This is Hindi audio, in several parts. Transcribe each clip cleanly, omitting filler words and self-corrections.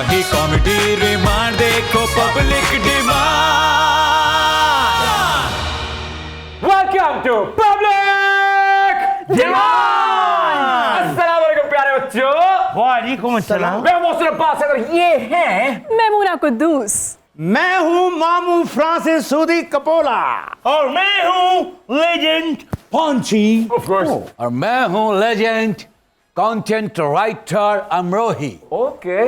ही कॉमेडी रिमांड देखो public demand. Welcome to public demand. अस्सलाम वालेकुम प्यारे बच्चों। वालेकुम अस्सलाम। मैं मोहसिन अब्बास और ये हैं मैमूना कुद्दूस। मैं हूँ मामू फ्रांसिस सूदी कपोला और मैं हूँ लेजेंड पंची। Of course. और मैं हूँ legend content writer Amrohi. Okay,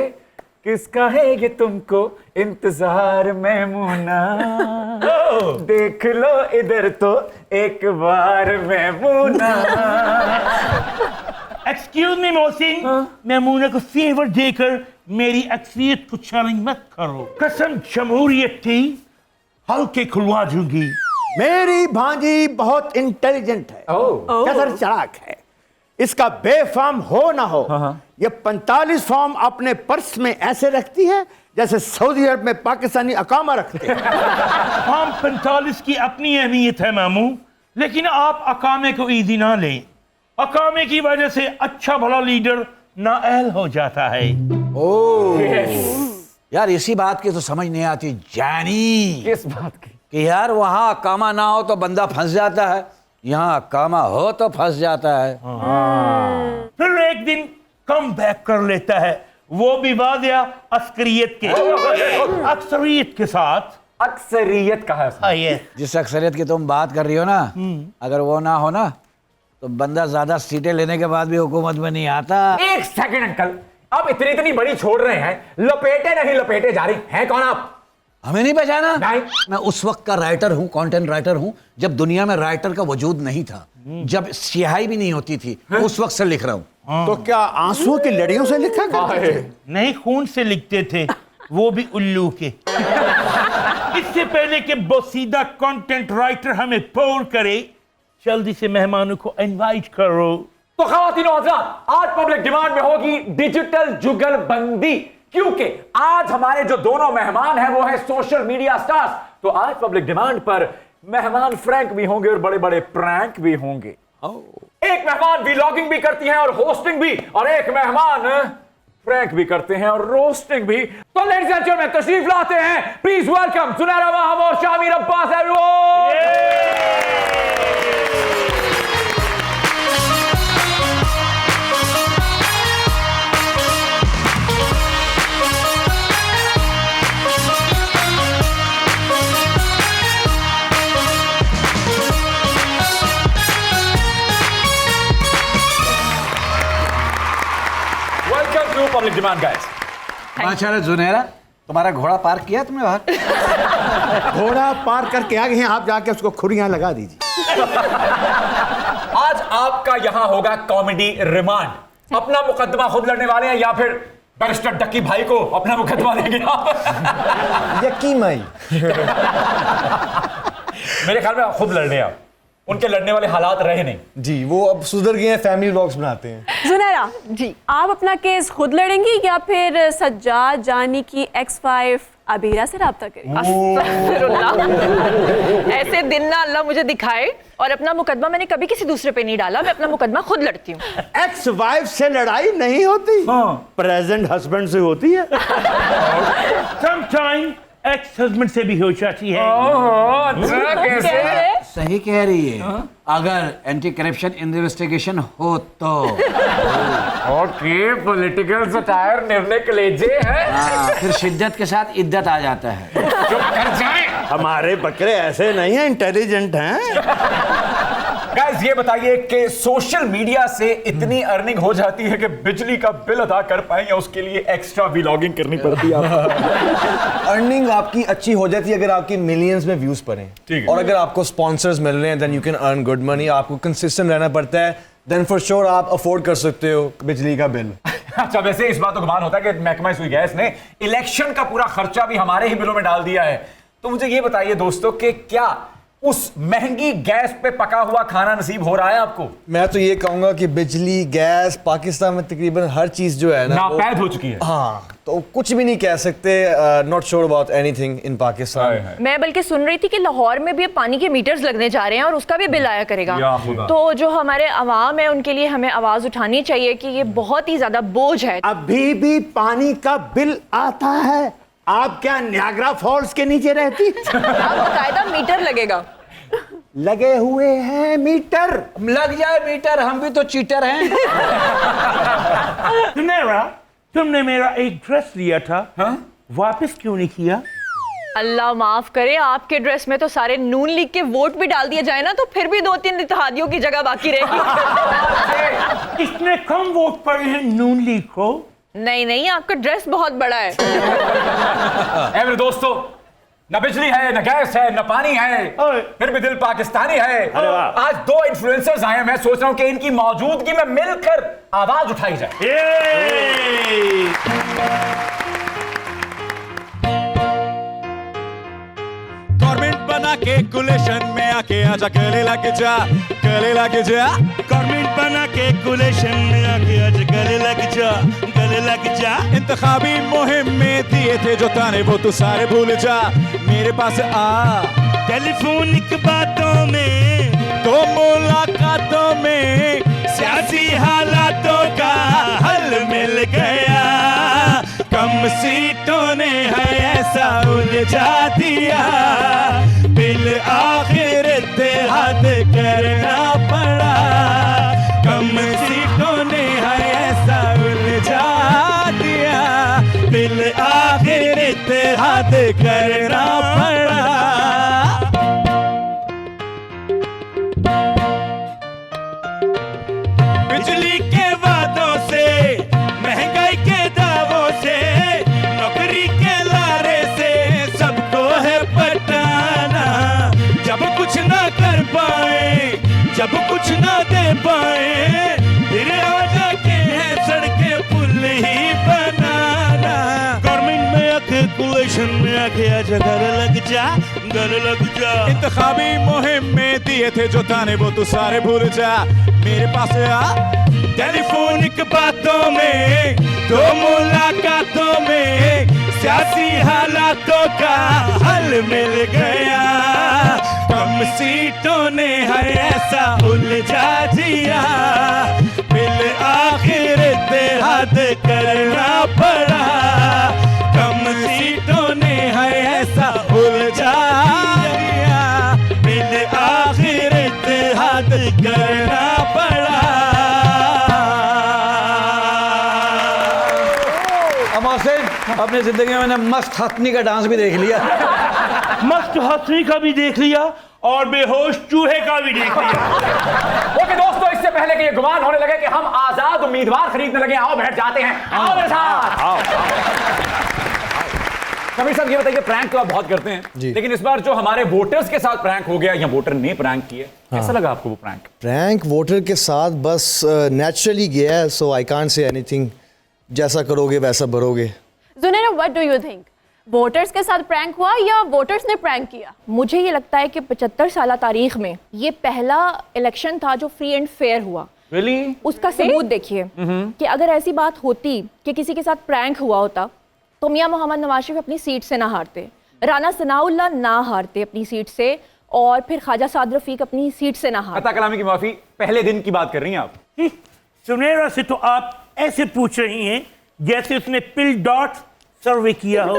किसका है ये तुमको इंतजार मैमूना? देख लो इधर तो एक बार मैमूना। एक्सक्यूज मी मोहसिन, मैमूना को फेवर देकर मेरी अक्सरियत को चैलेंज मत करो। कसम जमहूरियत थी, हल्के खुलवा दूंगी। मेरी भांजी बहुत इंटेलिजेंट है, नजर चलाक है। इसका बेफाम हो ना हो, ये 45 फॉर्म अपने पर्स में ऐसे रखती है जैसे सऊदी अरब में पाकिस्तानी अकामा रखते हैं। हम 45 की अपनी अहमियत है मामू, लेकिन आप अकामे को ईजी ना लें। अकामे की वजह से अच्छा भला लीडर नाअहल हो जाता है। यार इसी बात की तो समझ नहीं आती जानी किस बात की? कि यार वहाँ कामा ना हो तो बंदा फंस जाता है, यहाँ कामा हो तो फंस जाता है। फिर एक दिन कम बैक कर लेता है, वो भी वादिया अस्करियत के अक्सरियत के साथ। अक्सरियत कहा है? ये जिस अक्सरियत की तुम बात कर रही हो ना, अगर वो ना हो ना तो बंदा ज्यादा सीटें लेने के बाद भी हुकूमत में नहीं आता। एक सेकंड अंकल, आप इतनी बड़ी छोड़ रहे हैं, लपेटे नहीं लपेटे जा रही हैं। कौन आप? हमें नहीं पहचाना? नहीं। मैं उस वक्त का राइटर हूँ, कंटेंट राइटर हूँ, जब दुनिया में राइटर का वजूद नहीं था, जब स्याही भी नहीं होती थी, उस वक्त से लिख रहा हूँ। तो क्या आंसुओं की लड़ियों से लिखा करते थे? नहीं, खून से लिखते थे, वो भी उल्लू के। इससे पहले कि बोसीदा कंटेंट राइटर हमें पोर करे, जल्दी से मेहमानों को इनवाइट करो। तो ख़वातीनो हज़रात, आज पब्लिक डिमांड में होगी डिजिटल जुगलबंदी, क्योंकि आज हमारे जो दोनों मेहमान हैं वो है सोशल मीडिया स्टार्स। तो आज पब्लिक डिमांड पर मेहमान फ्रैंक भी होंगे और बड़े बड़े प्रैंक भी होंगे। एक मेहमान व्लॉगिंग भी करती हैं और होस्टिंग भी, और एक मेहमान फ्रैंक भी करते हैं और रोस्टिंग भी। तो लेडीज एंड जेंटलमैन, तशरीफ लाते हैं, प्लीज वेलकम सुनैरा माहम और Shamir Abbas everyone. Public demand guys. अच्छा जुनेरा, तुम्हारा घोड़ा पार्क किया तुमने बाहर? घोड़ा पार करके आ गए हैं, आप जाके उसको खुरियां लगा दीजिए। आज आपका यहां होगा कॉमेडी रिमांड। अपना मुकदमा खुद लड़ने वाले हैं या फिर बैरिस्टर डक्की भाई को अपना मुकदमा देंगे आप? यकीन नहीं। मेरे ख्याल में आप खुद लड़ रहे हैं। आप उनके लड़ने वाले हालात रहे नहीं जी, वो अब सुधर गए हैं, फैमिली व्लॉग्स बनाते हैं। जुनैरा जी, आप अपना केस खुद लड़ेंगी या फिर सज्जाद जानी की ex-wife अबीरा से राब्ता करेंगी? अस्तगफिरुल्लाह। ऐसे दिन ना अल्लाह मुझे दिखाए, और अपना मुकदमा मैंने कभी किसी दूसरे पे नहीं डाला, मैं अपना मुकदमा खुद लड़ती हूँ। एक्स वाइफ से लड़ाई नहीं होती, प्रेजेंट हस्बैंड से होती है। समटाइम एक्स हस्बैंड से भी हो जाती है। कैसे? सही कह रही है। अगर एंटी करप्शन इन्वेस्टिगेशन हो तो। ओके, पॉलिटिकल सटायर निर्णय कलेजे है। फिर शिद्दत के साथ इद्दत आ जाता है। चुप कर जाए। हमारे बकरे ऐसे नहीं हैं, इंटेलिजेंट हैं। गाइस, ये बताइए कि सोशल मीडिया से इतनी अर्निंग हो जाती है कि बिजली का बिल अदा कर पाए या उसके लिए एक्स्ट्रा व्लॉगिंग करनी पड़ती है आपको? अर्निंग आपकी अच्छी हो जाती है अगर आपकी मिलियंस में व्यूज पड़े, ठीक है। और अगर आपको स्पॉन्सर्स मिल रहे हैं then you can earn good money. आपको कंसिस्टेंट रहना पड़ता है, देन फॉर श्योर आप अफोर्ड कर सकते हो बिजली का बिल। अच्छा, वैसे इस बात को गुमान होता है कि महकमा सुई गैस ने इलेक्शन का पूरा खर्चा भी हमारे ही बिलों में डाल दिया है। तो मुझे ये बताइए दोस्तों कि क्या उस महंगी गैस पे पका हुआ खाना नसीब हो रहा है आपको? मैं तो ये कहूंगा कि बिजली गैस पाकिस्तान में तकरीबन हर चीज जो है ना नापैद हो चुकी है। हाँ, तो कुछ भी नहीं कह सकते। Not sure about anything in Pakistan. मैं बल्कि सुन रही थी कि लाहौर में भी अब पानी के मीटर्स लगने जा रहे हैं और उसका भी बिल आया करेगा। या खुदा। तो जो हमारे अवाम है उनके लिए हमें आवाज उठानी चाहिए कि ये बहुत ही ज्यादा बोझ है। अभी भी पानी का बिल आता है। आप क्या नियाग्रा फॉल्स के नीचे रहती? अब बाकायदा मीटर लगेगा। लगे हुए हैं मीटर। लग जाए मीटर, हम भी तो चीटर हैं। सुनहरा, तुमने मेरा एक ड्रेस लिया था, वापस क्यों नहीं किया? अल्लाह माफ करे, आपके ड्रेस में तो सारे नून लीग के वोट भी डाल दिए जाए ना तो फिर भी 2-3 इत्तेहादियों की जगह बाकी रहेगी। इसने कम वोट पड़े हैं नून लीग को। नहीं नहीं, आपका ड्रेस बहुत बड़ा है। ऐ मेरे दोस्तों, न बिजली है, न गैस है, न पानी है, फिर भी दिल पाकिस्तानी है। आज 2 इन्फ्लुएंसर्स आए हैं, मैं सोच रहा हूं कि इनकी मौजूदगी में मिलकर आवाज उठाई जाए। गवर्नमेंट बना के कुलेशन में आके आजा, गले लग जा, गले लग जा। गवर्नमेंट बना के कुलेशन में आके आज गले लग जा, गले लग जा। इंतखाबी मुहिम में दिए थे जो ताने वो तू सारे भूल जा, मेरे पास आ। टेलीफोनिक बातों में, तो मुलाकातों में सियासी हालातों का हल मिल गया। कम सीटों ने है ऐसा उलझा दिया, बिल आखिर इत्तेहाद करना पड़ा। कम सीटों ने है ऐसा उलझा दिया, बिल आखिर इत्तेहाद करना पड़ा। बिजली के वादों से, महंगाई के दावों से, नौकरी के लारे से सबको है पटाना। जब कुछ ना कर पाए, जब कुछ ना दे पाए, फिर आ जाके है सड़कें पुल ही बनाना। गवर्नमेंट में आके कुलेशन में आके आजा घर लग जा, घर लग जा। इंतखाबी मुहिम में दिए थे जो ताने वो तू सारे भूल जा, मेरे पास आ। टेलीफोनिक बातों में, दो मुलाकातों में, सियासी हालातों का हल मिल गया। कम सीटों ने है ऐसा उलझा दिया, बिल आखिर इत्तेहाद करना पड़ा। कम सीटों ने है ऐसा उलझा दिया, बिल आखिर इत्तेहाद करना पड़ा। अपनी जिंदगी में मैंने मस्त हथनी का डांस भी देख लिया, मस्त हंसनी का भी देख लिया और बेहोश चूहे का भी देख लिया। ओके दोस्तों, इससे पहले कि ये गुमान होने लगे कि हम आजाद उम्मीदवार खरीदने लगे, आओ बैठ जाते हैं। आओ मेरे साथ। कबीर साहब ये बताइए, प्रैंक तो आप बहुत करते हैं, लेकिन इस बार जो हमारे वोटर्स के साथ प्रैंक हो गया या वोटर ने प्रैंक किया, कैसा लगा आपको वो प्रैंक? प्रैंक वोटर के साथ बस नेचुरली गया है, so I can't say anything. जैसा करोगे वैसा भरोगे। Junaira, what do you think? Voters के साथ प्रैंक हुआ या वोटर्स ने प्रैंक किया? मुझे ये लगता है कि 75 साल तारीख में ये पहला इलेक्शन था जो फ्री एंड फेयर हुआ। Really? उसका सबूत देखिए कि अगर ऐसी बात होती कि किसी के साथ प्रैंक हुआ होता तो मियां मोहम्मद नवाज शरीफ अपनी सीट से ना हारते, राना सनाउल्लाह ना हारते अपनी सीट से, और फिर ख्वाजा साद रफीक अपनी सीट से ना हारते। अता कलामी की माफी, पहले दिन की बात कर रही हैं आप? सुनहरा से तो आप ऐसे पूछ रही हैं जैसे उसने पिल डॉट सर्वे किया हो।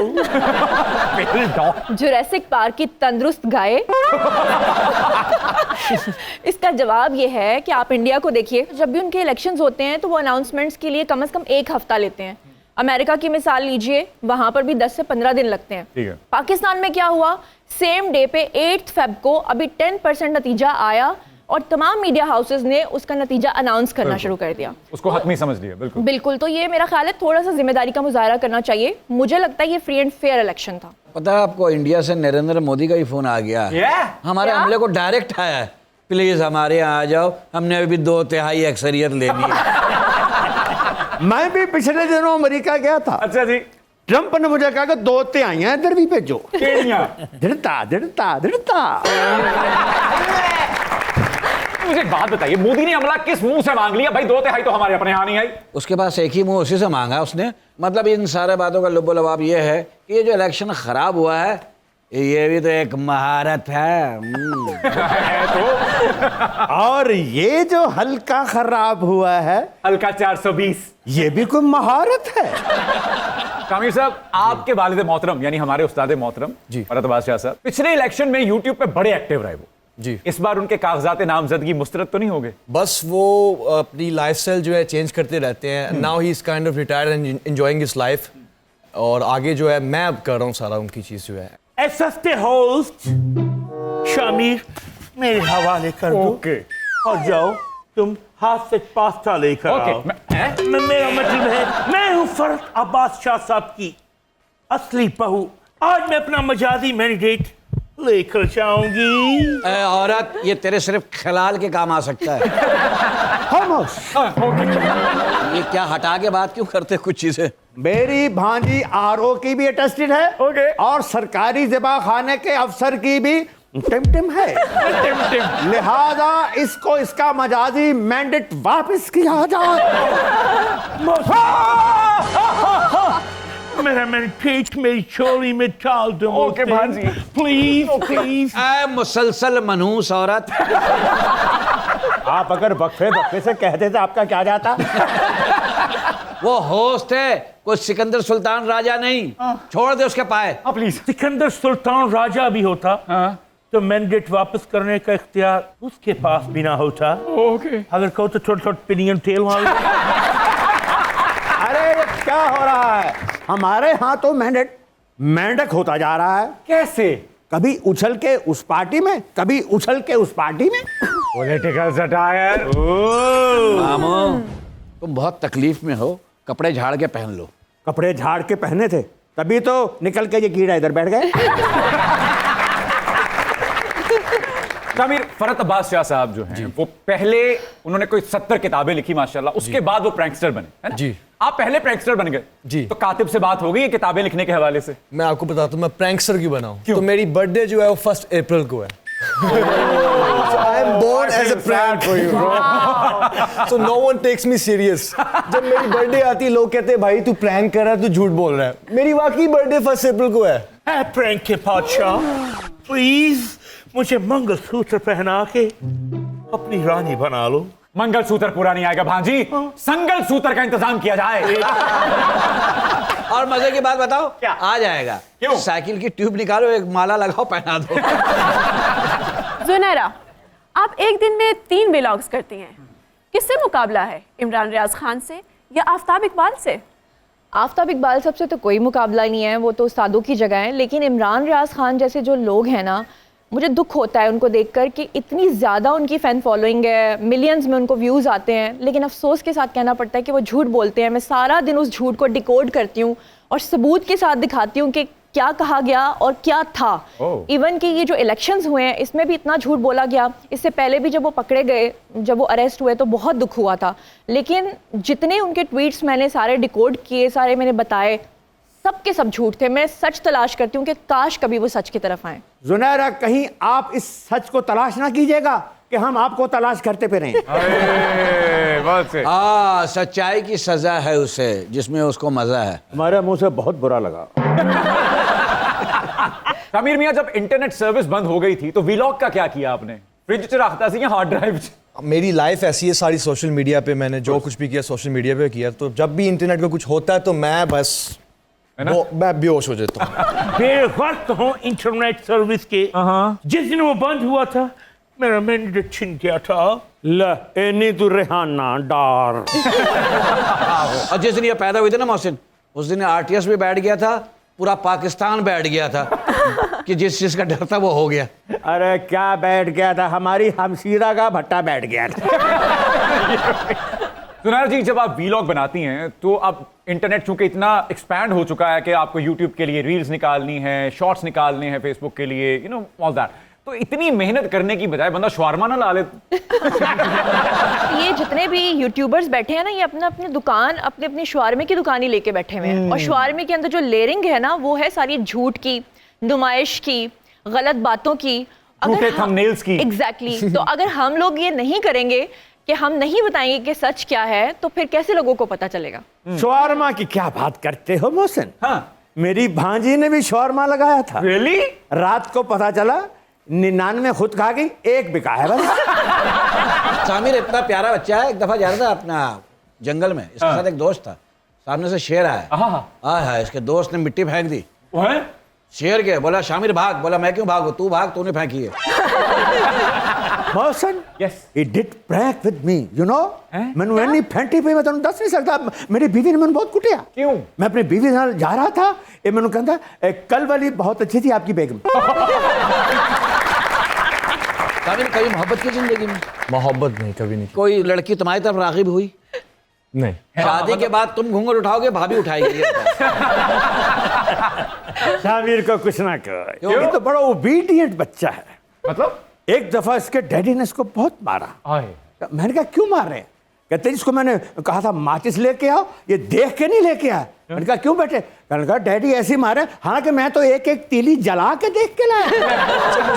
जुरैसिक पार्क की तंदुरुस्त गाय। इसका जवाब ये है कि आप इंडिया को देखिए, जब भी उनके इलेक्शंस होते हैं तो वो अनाउंसमेंट्स के लिए कम से कम 1 हफ्ता लेते हैं। अमेरिका की मिसाल लीजिए, वहां पर भी 10 से 15 दिन लगते हैं। ठीक है। पाकिस्तान में क्या हुआ, सेम डे पे 8 फेब को अभी 10% नतीजा आया और तमाम मीडिया हाउसेस ने उसका नतीजा अनाउंस करना शुरू कर दिया। उसको हतमी समझ लिया। बिल्कुल बिल्कुल। तो ये मेरा ख्याल है थोड़ा सा जिम्मेदारी का मुजाहरा करना चाहिए। मुझे लगता है ये फ्री एंड फेयर इलेक्शन था। पता है आपको, इंडिया से नरेंद्र मोदी का ही फोन आ गया। हमारे हमले को डायरेक्ट आया है, प्लीज हमारे यहाँ आ जाओ, हमने अभी 2/3 अक्सरियत लेनी है। मैं भी पिछले दिनों अमेरिका गया था। अच्छा जी। ट्रंप ने मुझे कहा कि 2 ते आई हैं, इधर भी भेजो। दृढ़ता। मुझे एक बात बताइए, मोदी ने हमला किस मुंह से मांग लिया भाई? 2 तिहाई तो हमारे अपने यहाँ नहीं आई। उसके पास एक ही मुंह उसी से मांगा उसने। मतलब इन सारे बातों का लुब्बो लबाब ये है कि ये जो इलेक्शन खराब हुआ है ये भी तो एक महारत है। और ये जो हल्का खराब हुआ है, हल्का 420, ये भी कोई महारत है। कामिर साहब, आपके वालिद मोहतरम यानी हमारे उस्ताद मोहतरम जी फरत अब्बास शाह साहब पिछले इलेक्शन में यूट्यूब पे बड़े एक्टिव रहे वो जी। इस बार उनके कागजात नामजदगी मुस्तरद तो नहीं हो गए? बस वो अपनी लाइफस्टाइल जो है चेंज करते रहते हैं। Now he is kind of retired and enjoying his life. और आगे जो है मैं अब कर रहा हूँ सारा उनकी चीज़ जो है। सस्ते होस्ट शामिर, मेरे हवाले कर दो। ओके। और जाओ तुम हाथ से पास्ता लेकर ओके, आओ। मेरा मतलब है मैं हूँ फरत अब्बास शाह साहब की असली बहू। आज मैं अपना मजाजी मैंडेट लेकर जाऊंगी। औरत, ये तेरे सिर्फ खिलाल के काम आ सकता है। ये क्या हटा के बात क्यों करते कुछ चीजें? मेरी भांजी आरओ की भी अटेस्टेड है। ओके। और सरकारी ज़िबा खाने के अफसर की भी टिम है। लिहाजा इसको इसका मजाजी मैंडेट वापस किया जाए। मेरा मैंडेट मेरी चोरी में डाल दो। ओके भांजी। Please please. मुसलसल मनहूस औरत। आप अगर वक्फे से कहते थे आपका क्या जाता? वो होस्ट है, कोई सिकंदर सुल्तान राजा नहीं। छोड़ दे उसके पाए। प्लीज। सिकंदर सुल्तान राजा भी होता तो मैंडेट वापस करने का इख्तियार उसके पास भी ना होता। ओके। अगर कहो तो छोटे पिनियन टेल वाले। अरे ये क्या हो रहा है? हमारे यहाँ तो मेंढक होता जा रहा है। कैसे? कभी उछल के उस पार्टी में, कभी उछल के उस पार्टी में। Political satire. मामू, तुम बहुत तकलीफ में हो, कपड़े झाड़ के पहन लो। कपड़े झाड़ के पहने थे तभी तो निकल के ये कीड़ा इधर बैठ गए। कामिर, फरत अब्बास शाह साहब जो हैं वो पहले उन्होंने कोई 70 किताबें लिखी माशाल्लाह, उसके बाद वो प्रैंकस्टर बने, है ना? जी। आप पहले प्रैंकस्टर बन गए जी। तो कातिब से बात हो गई किताबें लिखने के हवाले से? मैं आपको बताता हूँ, मैं प्रैंकस्टर क्यों बना हूँ। तो मेरी बर्थडे जो है वो 1 अप्रैल को है। I am born as a prank for you, bro. So no one takes me serious. जब मेरी बर्थडे आती है लोग कहते हैं भाई तू प्रैंक कर रहा है, तू झूठ बोल रहा है। मेरी वाकई बर्थडे 1 अप्रैल को है। प्रैंक के बादशाह, प्लीज मुझे मंगलसूत्र पहना के अपनी रानी बना लो। मंगलसूत्र पूरा नहीं आएगा भांजी, संगलसूत्र का इंतजाम किया जाए। और मजे की बात बताओ, क्या? आ जाएगा। क्यों? साइकिल की ट्यूब निकालो, एक माला लगाओ, पहना दो। जुनैरा, आप एक दिन में 3 व्लॉग्स करती हैं, किससे मुकाबला है? इमरान रियाज खान से या आफ्ताब इकबाल से? आफ्ताब इकबाल साहब से तो कोई मुकाबला नहीं है, वो तो उस्तादों की जगह है। लेकिन इमरान रियाज खान जैसे जो लोग हैं ना, मुझे दुख होता है उनको देखकर कि इतनी ज़्यादा उनकी फ़ैन फॉलोइंग है, मिलियंस में उनको व्यूज़ आते हैं, लेकिन अफसोस के साथ कहना पड़ता है कि वो झूठ बोलते हैं। मैं सारा दिन उस झूठ को डिकोड करती हूँ और सबूत के साथ दिखाती हूँ कि क्या कहा गया और क्या था। इवन कि ये जो इलेक्शंस हुए हैं इसमें भी इतना झूठ बोला गया। इससे पहले भी जब वो पकड़े गए, जब वो अरेस्ट हुए तो बहुत दुख हुआ था। लेकिन जितने उनके ट्वीट्स मैंने सारे डिकोड किए, सारे मैंने बताए, सब के सब झूठ थे। मैं सच तलाश करती हूँ कि काश कभी वो सच की तरफ आए। जुनैरा, कहीं आप इस सच को तलाश ना कीजिएगा कि हम आपको तलाश करते फिरें। हाँ, सच्चाई की सजा है उसे जिसमें उसको मजा है। हमारे मुंह से बहुत बुरा लगा। कामिर मियां, जब इंटरनेट सर्विस बंद हो गई थी तो व्लॉग का क्या किया आपने? फ्रिज च रखता सी या हार्ड ड्राइव च? मेरी लाइफ ऐसी है, सारी सोशल मीडिया पे मैंने जो कुछ भी किया सोशल मीडिया पे किया। तो जब भी इंटरनेट का कुछ होता है तो मैं बस मैं बेहोश हो जाता हूँ। बेवक्त हूँ इंटरनेट सर्विस के। जिस दिन वो बंद हुआ था मेरा मैंडेट छिन गया था। एनी तू रेहाना डार। और जिस दिन ये पैदा हुई थी ना मोहसिन, उस दिन आरटीएस भी बैठ गया था, पूरा पाकिस्तान बैठ गया था कि जिस चीज का डर था वो हो गया। अरे क्या बैठ गया था, हमारी हमशीरा का भट्टा बैठ गया था। सुनार जी, जब आप व्लॉग बनाती हैं तो अब इंटरनेट चूंकि इतना एक्सपैंड हो चुका है कि आपको यूट्यूब के लिए रील्स निकालनी है, शॉर्ट्स निकालने हैं, फेसबुक के लिए, यू नो ऑल दैट, तो इतनी मेहनत करने की बजाय बंदा शवारमा ना ला ले। ये जितने भी यूट्यूबर्स बैठे हैं ना, ये अपना अपनी दुकान, अपने अपनी शवारमे की दुकान ही लेके बैठे हुए हैं। और शवारमे के अंदर जो लेयरिंग है ना, वो है सारी झूठ की, नुमाइश की, गलत बातों की, झूठे थंबनेल्स की। एग्जैक्टली। तो अगर हम लोग ये नहीं करेंगे कि हम नहीं बताएंगे कि सच क्या है, तो फिर कैसे लोगों को पता चलेगा? शवारमा की क्या बात करते हो मोहसिन? हाँ। मेरी भांजी ने भी शवारमा लगाया था। रियली? रात को पता चला 99 खुद खा गई, 1 बिका है बस। सामिर इतना प्यारा बच्चा है। एक दफा जा रहा था अपना जंगल में, इसके साथ एक दोस्त था, सामने से शेर आया। हाँ, इसके दोस्त ने मिट्टी फेंक दी। शेर के बोला शामिर भाग, बोला मैं क्यों भागू, तू भाग, तूने फेंकी है। Mohsin, Yes. he did prank with me, you know? मैंने इतनी फैंटी पे मैं तुम दस नहीं सकता। मेरी बीवी ने मैंने बहुत कुटिया। क्यों? मैं अपनी बीवी के साथ जा रहा था, ये मैंने कहता कल वाली बहुत अच्छी थी आपकी बेगम। सामिर कभी मोहब्बत की जिंदगी में मोहब्बत नहीं, कभी नहीं। कोई लड़की तुम्हारी तरफ राग़िब हुई? नहीं। शादी के बाद तुम घूंघट उठाओगे, भाभी उठाएगी। शामिर को कुछ ना कहो, ये तो बड़ा ओबीडिएंट बच्चा है। मतलब? एक दफा इसके डैडी ने इसको बहुत मारा। मैंने कहा क्यों मार रहे हैं? कहते इसको मैंने कहा था माचिस लेके आओ, ये देख के नहीं लेके आया। मैंने कहा क्यों बेटे? मैंने कहा डैडी ऐसे मारे, हालांकि मैं तो एक एक तीली जला के देख के लाया।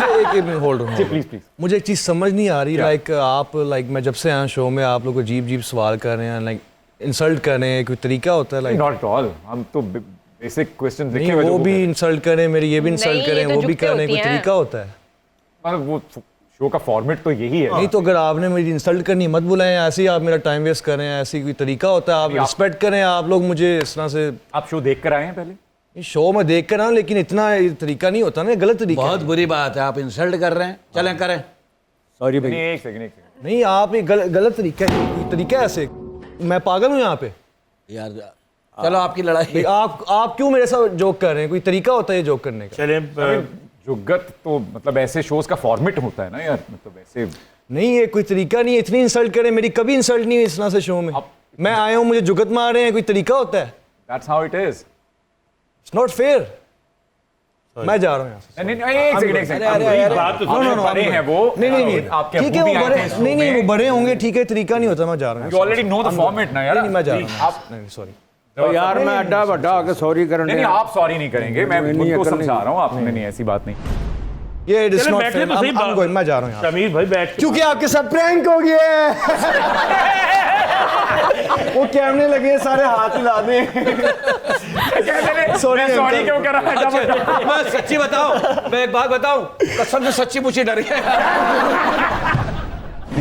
मुझे एक होल्ड ऑन प्लीज। मुझे एक चीज़ समझ नहीं आ रही। आप मैं जब से आया शो में, आप लोग अजीब सवाल कर रहे हैं, इंसल्ट कर रहे हैं। कोई तरीका होता है? Not at all. हम तो बेसिक क्वेश्चन नहीं, वो भी इंसल्ट करें, मेरी ये भी इंसल्ट करें, वो भी कर रहे हैं। कोई तरीका होता है? वो शो का फॉर्मेट तो यही है। नहीं तो अगर आपने मेरी इंसल्ट करनी मत बुलाएं, ऐसे ही आप मेरा टाइम वेस्ट कर रहे हैं। ऐसी कोई तरीका होता है? आप रिस्पेक्ट करें। आप लोग मुझे इस तरह से, आप शो देख कर आए हैं पहले? शो में देख कर आऊँ, लेकिन इतना तरीका नहीं होता ना, गलत तरीका। बहुत बुरी बात है, आप इंसल्ट कर रहे हैं। चलें करें। सॉरी भाई। एक सेकंड। नहीं, आप ये गलत तरीका है। कोई तरीका ऐसे? मैं पागल हूँ यहाँ पे यार चलो आपकी लड़ाई। आप क्यों मेरे साथ जोक कर रहे हैं? कोई तरीका होता है ये जोक करने का? चले जुगत तो मतलब ऐसे शोज का फॉर्मेट होता है ना यार, मतलब ऐसे नहीं, ये कोई तरीका नहीं है। इतनी इंसल्ट करें, मेरी कभी इंसल्ट नहीं हुई इस तरह से शो में। मैं आया हूँ, मुझे जुगत मार रहे हैं, कोई तरीका होता है? That's how it is. It's not fair. मैं जा रहा हूँ यहाँ से। नहीं, एक सेकंड। बात तो सुनो, बड़े हैं वो। नहीं, आपके ठीक है, वो बड़े, नहीं, वो बड़े होंगे, ठीक है, तरीका नहीं होता। मैं जा रहा हूँ। You already know the format ना यार। नहीं, मैं जा रहा हूँ। आप नहीं, सॉरी तो यार मैं अड्डा बड्डा आके सॉरी करने। नहीं, आप सॉरी नहीं करेंगे, मैं उनको समझा रहा हूँ। आपने नहीं, ऐसी बात नहीं। ये इट इज नॉट बैठे फेयर। तो सही बात। मैं जा रहा हूँ यहाँ। शमीर भाई बैठ के क्योंकि आपके साथ प्रैंक हो गया है। वो कैमरे लगे, सारे हाथ हिला दें। सॉरी क्यों कर रहा है? मैं सच्ची बताऊं, मैं एक बात बताऊं, कसम से सच्ची मुझे डर गया।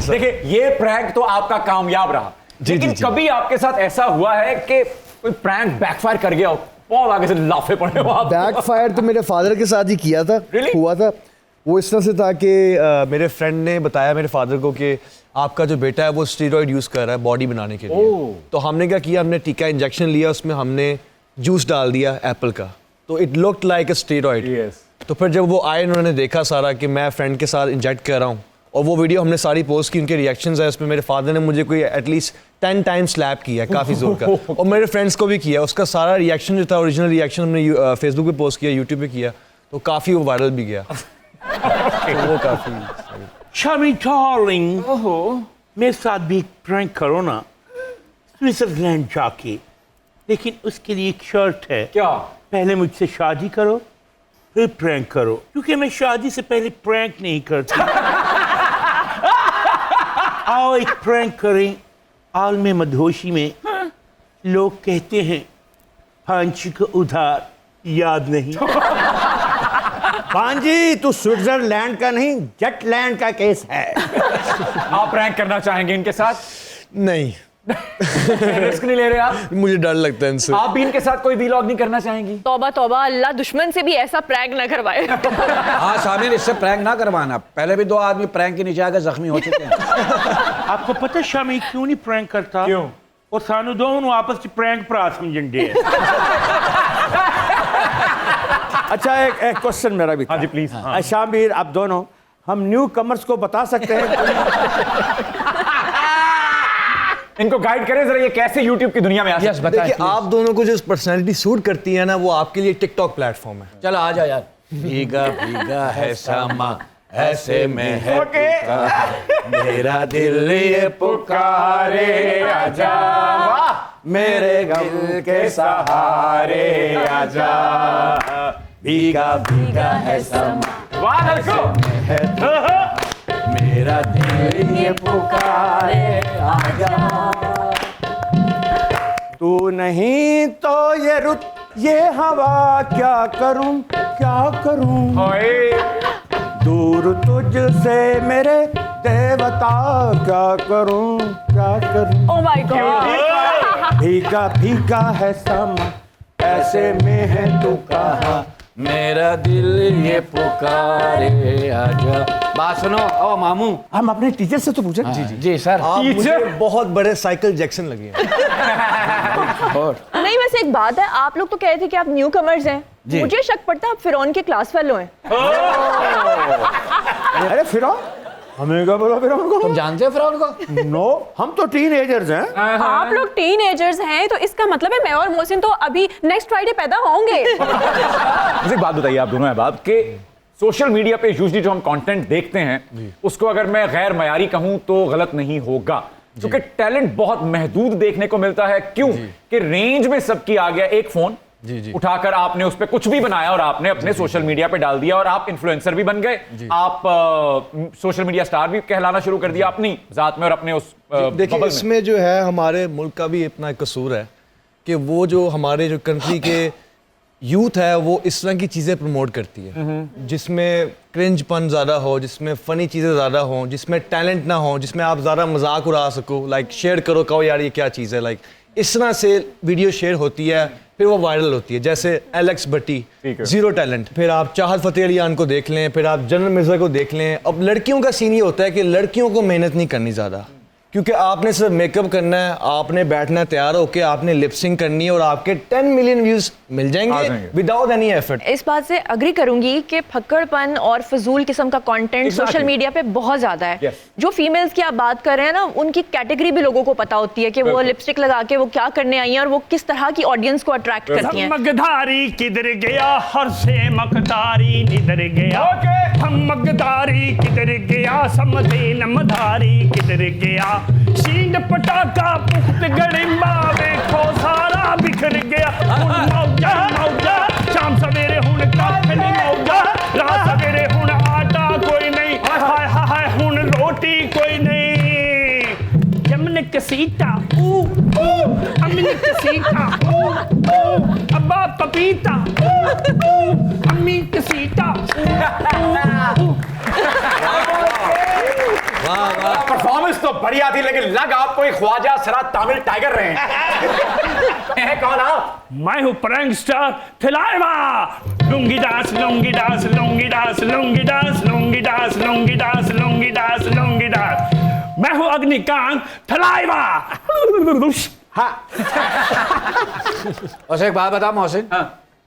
देखिए, ये प्रैंक तो आपका कामयाब रहा, लेकिन कभी आपके साथ ऐसा हुआ है कि कोई प्रैंक बैकफायर कर गया हो, बहुत आगे से लाफे पड़े हो आप? बैकफायर तो मेरे फादर के साथ ही किया था। Really? हुआ था वो इस तरह से था कि मेरे फ्रेंड ने बताया मेरे फादर को कि आपका जो बेटा है वो स्टेरॉइड यूज कर रहा है बॉडी बनाने के लिए। तो हमने क्या किया, हमने टीका इंजेक्शन लिया, उसमें हमने जूस डाल दिया एप्पल का, तो it looked like a steroid. तो फिर जब वो आए, उन्होंने देखा सारा कि मैं फ्रेंड के साथ इंजेक्ट कर रहा हूँ, और वो वीडियो हमने सारी पोस्ट की, उनके रिएक्शंस है उसमें। मेरे फादर ने मुझे कोई एटलीस्ट 10 टाइम्स स्लैप किया है, काफ़ी जोर का, और मेरे फ्रेंड्स को भी किया। उसका सारा रिएक्शन जो था, ओरिजिनल रिएक्शन, हमने फेसबुक पे पोस्ट किया, यूट्यूब पे किया, तो काफ़ी वो वायरल भी गया। तो वो काफ़ी। शमी डार्लिंग, मेरे साथ भी एक प्रैंक करो ना, स्विट्जरलैंड जाके। लेकिन उसके लिए एक शर्त है। क्या? पहले मुझसे शादी करो, फिर प्रैंक करो, क्योंकि मैं शादी से पहले प्रैंक नहीं करती। आओ एक प्रैंक करें। आलम मदहोशी में लोग कहते हैं फांसी को उधार याद नहीं। भांजी तू स्विट्जरलैंड का नहीं, जेटलैंड का केस है। आप प्रैंक करना चाहेंगे इनके साथ? नहीं, रिस्क नहीं ले रहे आप? मुझे डर लगता है इनसे। आप भी इनके साथ कोई व्लॉग नहीं करना चाहेंगी? तौबा तौबा, अल्लाह दुश्मन से भी ऐसा प्रैंक न करवाए। हाँ सामिर, इससे प्रैंक ना करवाना। पहले भी 2 आदमी प्रैंक के नीचे आकर जख्मी हो चुके हैं। आपको पता है शामी क्यों नहीं प्रैंक करता? क्यों? और सानू दोनों आपस में प्रैंक पर समझे। अच्छा, एक क्वेश्चन मेरा भी था। हाँ जी प्लीज। शामिर, आप दोनों, हम न्यू कमर्स को बता सकते हैं? इनको गाइड करें जरा, ये कैसे YouTube की दुनिया में आ सकते हैं? देखिए, आप दोनों को जो पर्सनैलिटी सूट करती है ना, वो आपके लिए टिकटॉक प्लेटफॉर्म है। चलो आ जा यार। भीगा भीगा है समा, ऐसे में है पुकार, मेरा दिल ये पुकारे आजा, मेरे गम के सहारे आजा, भीगा भीगा है समा, वाह लड़को, मेरा दिल ये पुकारे आजा। तू नहीं तो ये रुत ये हवा क्या करूं क्या करूं, दूर तुझसे मेरे देवता क्या करूं क्या करूं। Oh my God! भीगा भीगा है समा, ऐसे में है तू कहाँ, मेरा दिल ये पुकारे आजा। बात सुनो, ओ मामू, हम अपने टीचर से तो पूछे। जी सर। आप मुझे बहुत बड़े साइकिल जैक्सन लगे हैं। नहीं, वैसे एक बात है, आप लोग तो कह रहे थे कि आप न्यू कमर्स हैं, मुझे शक पड़ता है आप फिरौन के क्लास फेलो हैं। अरे फिरौन, हमें क्या बोला फिरौन को? तुम जानते हो फिरौन को? नो, हम तो टीनएजर्स हैं। आप लोग टीनएजर्स हैं तो इसका मतलब है मैं और मोहसिन तो अभी नेक्स्ट फ्राइडे पैदा होंगे। मुझे एक बात बताइए आप दोनों अहबाब के सोशल मीडिया पे यूजुअली जो हम कंटेंट देखते हैं उसको अगर मैं गैर मयारी कहूं तो गलत नहीं होगा, क्योंकि टैलेंट बहुत महदूद देखने को मिलता है। क्यों कि रेंज में सबकी आ गया एक फोन उठाकर आपने उस पर कुछ भी बनाया और आपने अपने सोशल मीडिया पे डाल दिया और आप इन्फ्लुएंसर भी बन गए, आप सोशल मीडिया स्टार भी कहलाना शुरू कर दिया अपनी जात में और अपने उस देखिए इसमें जो है हमारे मुल्क का भी इतना कसूर है कि वो जो हमारे जो कंट्री के यूथ है वो इस तरह की चीज़ें प्रमोट करती है जिसमें क्रिंजपन ज़्यादा हो, जिसमें फ़नी चीज़ें ज़्यादा हो, जिसमें टैलेंट ना हो, जिसमें आप ज़्यादा मजाक उड़ा सको, लाइक शेयर करो, कहो यार ये क्या चीज़ है, लाइक इस तरह से वीडियो शेयर होती है, फिर वो वायरल होती है। जैसे एलेक्स भट्टी, जीरो टैलेंट, फिर आप चाहत फतेह अली खान को देख लें, फिर आप जनरल मिर्जा को देख लें। अब लड़कियों का सीन ये होता है कि लड़कियों को मेहनत नहीं करनी ज़्यादा, क्योंकि आपने सिर्फ मेकअप करना है, आपने बैठना है तैयार होके, आपने लिपसिंग करनी है और आपके 10 मिलियन व्यूज मिल जाएंगे विदाउट एनी एफर्ट। इस बात से अग्री करूंगी कि फक्कड़पन और फजूल किस्म का कंटेंट सोशल मीडिया पे बहुत ज्यादा है। जो फीमेल्स की आप बात कर रहे हैं ना, उनकी कैटेगरी भी लोगों को पता होती है कि वो लिपस्टिक लगा के वो क्या करने आई हैं और वो किस तरह की ऑडियंस को अट्रैक्ट करती हैं। मगधारी किधर गया, हर से मकदारी निधर गया, हम मगदारी किधर गया, समझे नमधारी किधर गया, शींड पटाखा पुख्त गड़िम्बा देखो सारा बिखर गया, हुण मौजा मौजा शाम सवेरे हुण कख नहीं मौजा, रात सवेरे हुण आटा कोई नहीं, हाय हाय हुण रोटी कोई नहीं, जमन कसीटा अम्मी कसीटा अब्बा पपीता अम्मी कसीटा। परफॉर्मेंस तो बढ़िया थी, लेकिन लग आप कोई ख्वाजा सराज तमिल टाइगर रहे हैं। कौन आप? मैं हूँ prank star Thalaiva, lungi dance lungi dance lungi dance lungi dance lungi dance lungi dance lungi dance lungi dance, मैं हूँ अग्निकांत थिलाइवा। और एक बात बता मोहसिन,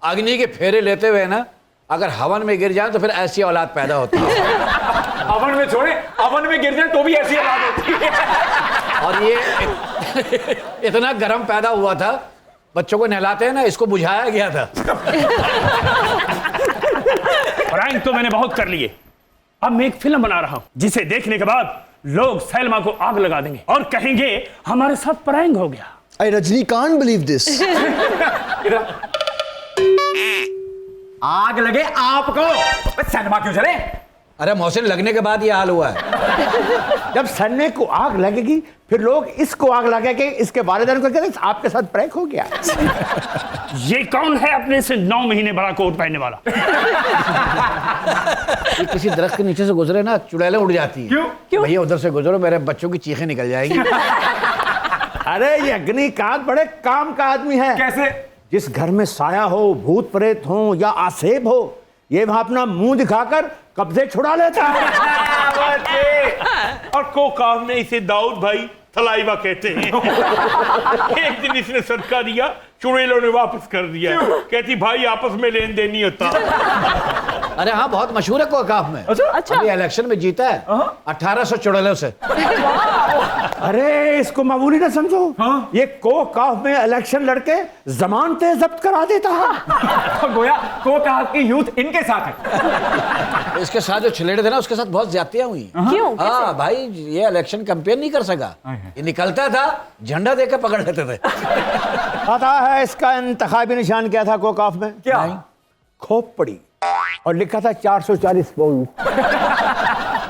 अग्नि के फेरे लेते हुए ना अगर हवन में गिर जाए तो फिर ऐसी औलाद पैदा होती है। अवन में छोड़े, अवन में गिर जाए तो भी ऐसी औलाद होती है। और ये इतना गर्म पैदा हुआ था, बच्चों को नहलाते हैं ना, इसको बुझाया गया था। प्रैंक तो मैंने बहुत कर लिए, अब मैं एक फिल्म बना रहा हूँ जिसे देखने के बाद लोग सैलमा को आग लगा देंगे और कहेंगे हमारे साथ प्रैंक हो गया। आई रजनी कांट बिलीव दिस। आग लगे आपको, सैलमा क्यों चले? अरे मोहसिन, लगने के बाद ये हाल हुआ है। जब सन्ने को आग लगेगी फिर लोग इसको आग लगेंगे, इसके वालिदैन को कहेंगे आपके साथ प्रैंक हो गया। ये कौन है अपने से 9 महीने बड़ा कोट पहनने वाला? ये किसी दरख्त के नीचे से गुजरे ना, चुड़ैलें उड़ जाती हैं। क्यों? भैया उधर से गुजरो, मेरे बच्चों की चीखें निकल जाएंगी। अरे ये अग्निकांत बड़े काम का आदमी है। कैसे? जिस घर में साया हो, भूत प्रेत हो या आसेब हो, ये वहां अपना मुंह दिखाकर कब्जे छुड़ा लेता है। और कोकार में इसे दाऊद भाई थलाइवा कहते हैं। एक दिन इसने सदका दिया, चुड़ैलों ने वापस कर दिया। कहती भाई आपस में लेन देन नहीं होता। अरे हाँ, बहुत मशहूर है कोकाफ में। अच्छा। अभी इलेक्शन में जीता है 1800 चुड़ैलों से। अरे इसको मामूली ना समझो। ये कोकाफ में इलेक्शन लड़के जमानतें जब्त करा देता है। गोया कोकाफ की यूथ इनके साथ है। इसके साथ जो छिलेड़े थे ना, उसके साथ बहुत ज्यादतियां हुई। क्यों? हाँ भाई, ये इलेक्शन कैंपेन नहीं कर सका। ये निकलता था, झंडा देकर पकड़ लेते थे। पता है इसका इंतखाबी निशान क्या था कोकाफ में? क्या? खोपड़ी, और लिखा था 440 वोट।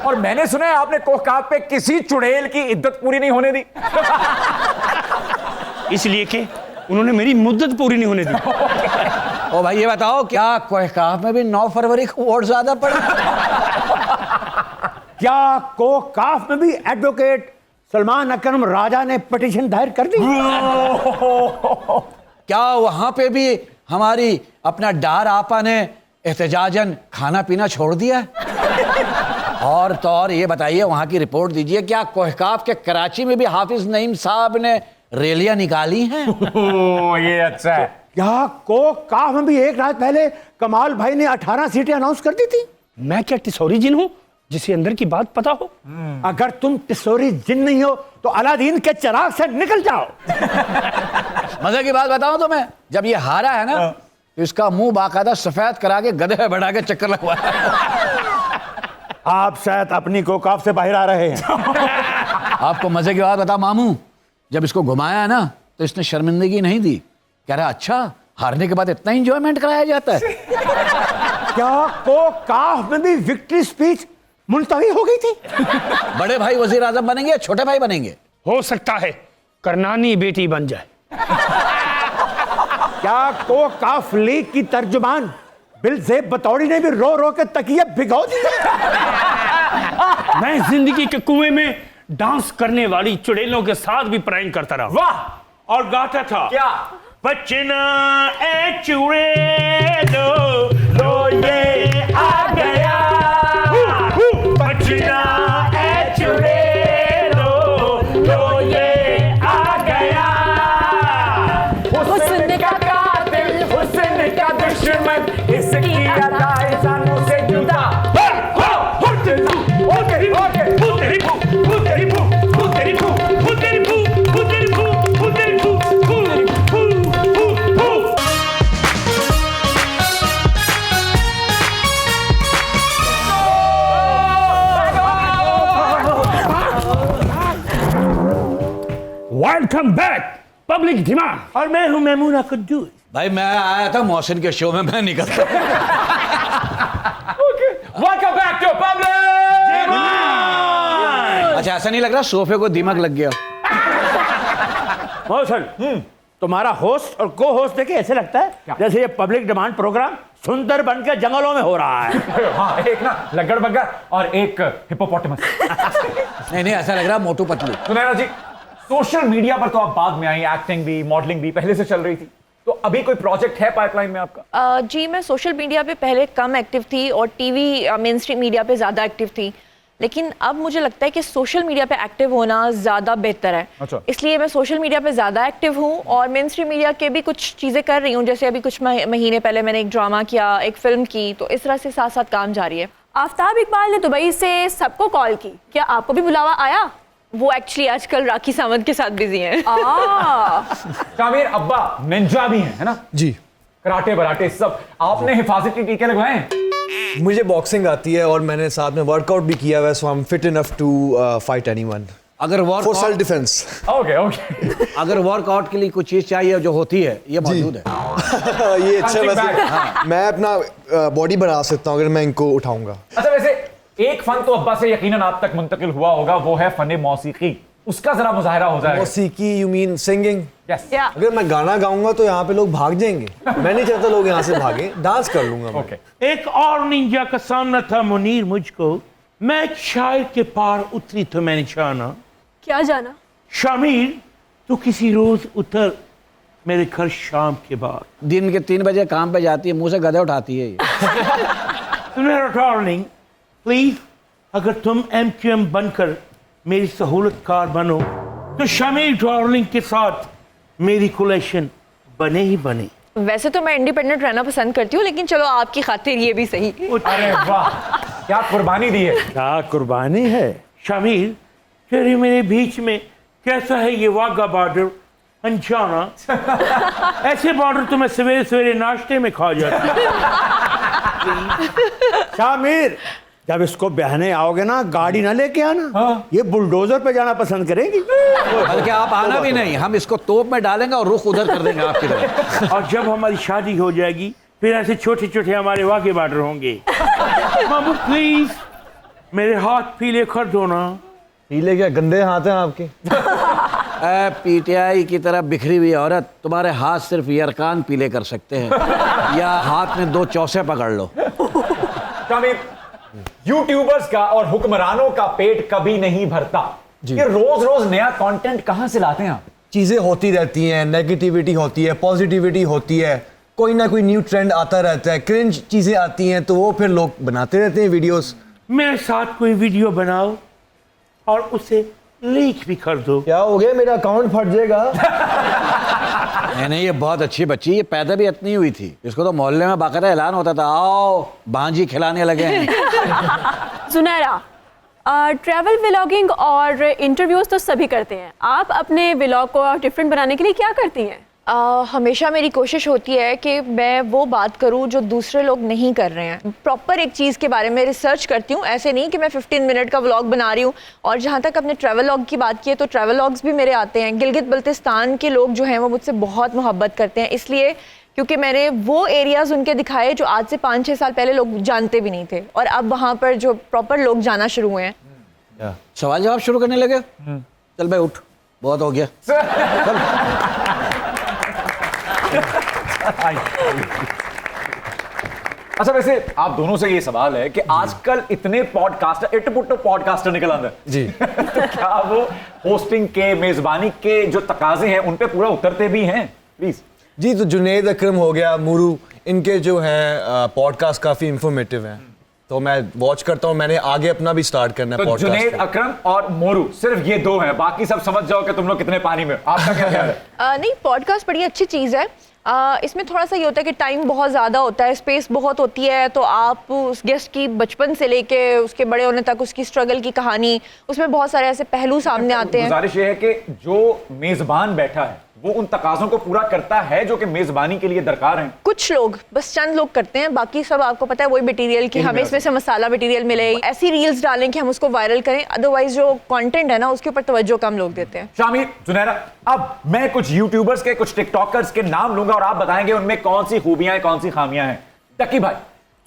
और मैंने सुना है आपने कोकाफ पे किसी चुड़ैल की इद्दत पूरी नहीं होने दी। इसलिए कि उन्होंने मेरी मुद्दत पूरी नहीं होने दी। ओ भाई, ये बताओ, क्या कोकाफ में भी 9 फरवरी को वोट ज्यादा पड़ा? क्या कोकाफ में भी एडवोकेट सलमान अकरम राजा ने पिटीशन दायर कर दी? क्या वहां पे भी हमारी अपना डार आपा ने एहतजाजन खाना पीना छोड़ दिया? और तो और ये बताइए, वहां की रिपोर्ट दीजिए, क्या कोहकाफ के कराची में भी हाफिज नईम साहब ने रैलियां निकाली हैं? ये अच्छा है। क्या कोकाफ में भी एक रात पहले कमाल भाई ने 18 सीटें अनाउंस कर दी थी? मैं क्या टिसौरी जिन हूं जिसे अंदर की बात पता हो? अगर तुम टिसोरी जिन नहीं हो तो अलादीन के चिराग से निकल जाओ। मजे की बात बताऊं तुम्हें, जब ये हारा है ना, तो इसका मुंह बाकायदा सफेद करा के गधे पे बढ़ा के चक्कर लगवाया। आप शायद अपनी कोकाफ से बाहर आ रहे हैं। आपको मजे की बात बता मामू, जब इसको घुमाया ना, तो इसने शर्मिंदगी नहीं दी। कह रहा, अच्छा, हारने के बाद इतना एंजॉयमेंट कराया जाता है? क्या कोकाफ में भी विक्ट्री स्पीच मुलतवी हो गई थी? बड़े भाई वजीर आजम बनेंगे या छोटे भाई बनेंगे? हो सकता है करनानी बेटी बन जाए। क्या कोकाफ लीग की तर्जुमान बिलजेब बतौड़ी ने भी रो रो के तकिए भिगो दिए? मैं जिंदगी के कुएं में डांस करने वाली चुड़ैलों के साथ भी प्रैंक करता रहा। वाह! और गाता था क्या? बचना ए चुड़ैलो, लो ये आ गया। बचना ए चुड़ैलो, लो ये आ गया। हुस्न का कातिल, हुस्न का दुश्मन, इसकी अदाएं जानों से जुदा। वेलकम बैक पब्लिक डिमांड, और मैं हूं मेमूना कुद्दूस। भाई मैं आया था मोहसिन के शो में, मैं निकलता। Welcome back to public. अच्छा, ऐसा नहीं लग रहा सोफे को दिमाग लग गया? मोहसिन, तुम्हारा होस्ट और को होस्ट देखे ऐसे लगता है जैसे ये पब्लिक डिमांड प्रोग्राम सुंदर बन के जंगलों में हो रहा है। हाँ, एक ना लगड़ बग्गर और एक हिप्पोपोटामस। नहीं, ऐसा लग रहा मोटू पतलू। सुनैना जी, सोशल मीडिया पर तो आप बाद में आई, एक्टिंग भी, मॉडलिंग भी पहले से चल रही थी, तो अभी कोई प्रोजेक्ट है पाइपलाइन में आपका? जी, मैं सोशल मीडिया पे पहले कम एक्टिव थी और टीवी मेन स्ट्रीम मीडिया पे ज़्यादा एक्टिव थी, लेकिन अब मुझे लगता है कि सोशल मीडिया पे एक्टिव होना ज़्यादा बेहतर है। अच्छा। इसलिए मैं सोशल मीडिया पे ज़्यादा एक्टिव हूँ और मेन स्ट्रीम मीडिया के भी कुछ चीज़ें कर रही हूँ, जैसे अभी कुछ महीने पहले मैंने एक ड्रामा किया, एक फिल्म की, तो इस तरह से साथ साथ काम जारी है। आफ्ताब इकबाल ने दुबई से सबको कॉल की, क्या आपको भी बुलावा आया? वो एक्चुअली आजकल राखी सावंत के साथ बिजी हैं। शामिर अब्बा निंजा भी हैं, है ना? जी, कराटे बराटे सब। आपने हिफाजती टीके लगवाए हैं? मुझे बॉक्सिंग आती है और मैंने साथ में वर्कआउट भी किया हुआ है, so I am fit enough to fight anyone अगर फॉर सेल्फ डिफेंस। ओके। अगर वर्कआउट के लिए कुछ चीज चाहिए जो होती है, ये मौजूद है। ये अच्छा, Punching वैसे bag। मैं अपना बॉडी बना सकता हूँ अगर मैं इनको उठाऊंगा। अच्छा, वैसे एक फन तो अब्बा से यकीनन आप तक मुंतकिल हुआ होगा, वो है फन मौसीकी। उसका जरा मुजाहिरा हो जाएगा। मौसीकी, यू मीन सिंगिंग? यस। अगर मैं गाना गाऊंगा तो यहाँ पे लोग भाग जाएंगे। मैं नहीं चाहता लोग यहाँ से भागे, डांस कर लूंगा मैं। ओके। एक और निंजा का सामना था मुनीर मुझको, मैं एक शायर के पार उतरी तो मैंने जाना। क्या जाना? शामिर, तू किसी रोज उतर मेरे घर शाम के बाद। दिन के 3 बजे काम पे जाती है, मुंह से गधे उठाती है ये। मेरा डार्लिंग, प्लीज अगर तुम MQM बनकर मेरी सहूलतकार बनो तो शामिर डार्लिंग के साथ मेरी कोलेशन बने ही बने। वैसे तो मैं इंडिपेंडेंट रहना पसंद करती हूँ, लेकिन चलो आपकी खातिर ये भी सही। अरे वाह, क्या कुर्बानी दी है। क्या कुर्बानी है शामिर, तेरे मेरे बीच में कैसा है ये वाघा बॉर्डर अनजाना। ऐसे बॉर्डर तो मैं सवेरे सवेरे नाश्ते में खा जाता। शामिर, जब इसको बहने आओगे ना, गाड़ी ना लेके आना, ये बुलडोजर पे जाना पसंद करेगी। बल्कि आप आना भी नहीं, हम इसको तोप में डालेंगे और रुख उधर कर देंगे आपकी तरफ। और जब हमारी शादी हो जाएगी फिर ऐसे छोटे छोटे हमारे वाघे बॉर्डर होंगे। मामू प्लीज मेरे हाथ पीले कर दो ना। पीले क्या गंदे हाथ हैं आपके? पीटीआई की तरह बिखरी हुई औरत, तुम्हारे हाथ सिर्फ ये अरकान पीले कर सकते हैं या हाथ में 2 चौसे पकड़ लो। शामिर, यूट्यूबर्स का और हुक्मरानों का पेट कभी नहीं भरता। ये रोज रोज नया कंटेंट कहां से लाते हैं आप? चीजें होती रहती हैं, नेगेटिविटी होती है, पॉजिटिविटी होती है, कोई ना कोई न्यू ट्रेंड आता रहता है, क्रिंज चीजें आती हैं तो वो फिर लोग बनाते रहते हैं वीडियोस। मेरे साथ कोई वीडियो बनाओ और उसे लीक भी कर दो। क्या हो गया, मेरा अकाउंट फट जाएगा। नहीं, ये बहुत अच्छी बच्ची, ये पैदा भी इतनी हुई थी, इसको तो मोहल्ले में बाकायदा ऐलान होता था, आओ भांजी खिलाने लगे हैं। सुनैरा, ट्रैवल व्लॉगिंग और इंटरव्यूज तो सभी करते हैं, आप अपने व्लॉग को डिफरेंट बनाने के लिए क्या करती हैं? हमेशा मेरी कोशिश होती है कि मैं वो बात करूं जो दूसरे लोग नहीं कर रहे हैं। प्रॉपर एक चीज़ के बारे में रिसर्च करती हूं, ऐसे नहीं कि मैं 15 मिनट का व्लॉग बना रही हूं। और जहां तक अपने ट्रैवल व्लॉग की बात की है तो ट्रैवल व्लॉग्स भी मेरे आते हैं। गिलगित बल्तिस्तान के लोग जो हैं वो मुझसे बहुत मोहब्बत करते हैं, इसलिए क्योंकि मैंने वो एरियाज़ उनके दिखाए जो आज से 5-6 साल पहले लोग जानते भी नहीं थे, और अब वहाँ पर जो प्रॉपर लोग जाना शुरू हुए हैं। सवाल जवाब शुरू करने लगे? चल भाई उठ, बहुत हो गया। अच्छा, वैसे आप दोनों से ये सवाल है कि आजकल इतने पॉडकास्टर, इटपुट्टो पॉडकास्टर निकल आते हैं जी। तो क्या वो होस्टिंग के, मेजबानी के जो तकाजे हैं उन पे पूरा उतरते भी हैं? प्लीज। जी, तो जुनैद अकरम हो गया, मुरू, इनके जो हैं पॉडकास्ट काफ़ी इंफॉर्मेटिव हैं, तो मैं वॉच करता हूँ। मैंने आगे अपना भी स्टार्ट करना है तो पॉडकास्ट। जुनैद अकरम और मोरू, सिर्फ ये 2 हैं, बाकी सब समझ जाओ कि तुम लोग कितने पानी में। आपका क्या ख्याल है? नहीं, पॉडकास्ट बड़ी अच्छी चीज़ है। इसमें थोड़ा सा ये होता है कि टाइम बहुत ज़्यादा होता है, स्पेस बहुत होती है, तो आप उस गेस्ट की बचपन से लेके उसके बड़े होने तक उसकी स्ट्रगल की कहानी, उसमें बहुत सारे ऐसे पहलू सामने आते हैं। गुजारिश ये है कि जो मेजबान बैठा है वो उन तकाजों को पूरा करता है जो कि मेजबानी के लिए दरकार हैं। कुछ लोग, बस चंद लोग करते हैं, बाकी सब आपको पता है वही मटेरियल कि हमें इसमें से मसाला मटेरियल मिले, ऐसी रील्स डालें कि हम उसको वायरल करें, अदरवाइज जो कंटेंट है ना उसके ऊपर तवज्जो कम लोग देते हैं। शामिर, जुनैरा, अब मैं कुछ यूट्यूबर्स के, कुछ टिकटॉकर्स के नाम लूंगा और आप बताएंगे उनमें कौन सी खूबियां हैं, कौन सी खामियां हैं। टक्की भाई।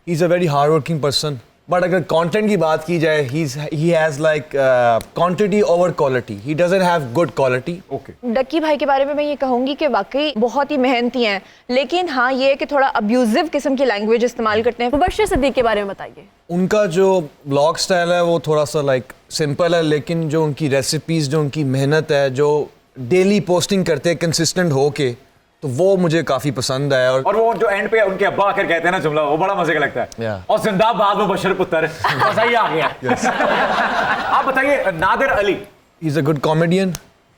He is a very hard working person, but अगर कंटेंट की बात की जाए, he has like quantity over quality, he doesn't have good quality. Okay. Ducky भाई के बारे में मैं ये कहूंगी कि वाकई बहुत ही मेहनती हैं, लेकिन हाँ ये है कि थोड़ा अब्यूजिव किस्म की लैंग्वेज इस्तेमाल करते हैं। मुबश्शिर सिद्दीक के बारे में बताइए। उनका जो ब्लॉग स्टाइल है वो थोड़ा सा लाइक सिंपल है, लेकिन जो उनकी रेसिपीज, जो उनकी मेहनत है, जो डेली पोस्टिंग करते हैं कंसिस्टेंट होके, तो वो मुझे काफी पसंद है। और वो जो एंड पे उनके अब्बा आकर कहते हैं ना जुमला, वो बड़ा मजे का लगता है। Yeah. और जिंदाबाद वो बशर पुत्र, मजा ही आ गया। आप बताइए, Nadir Ali. He is a good comedian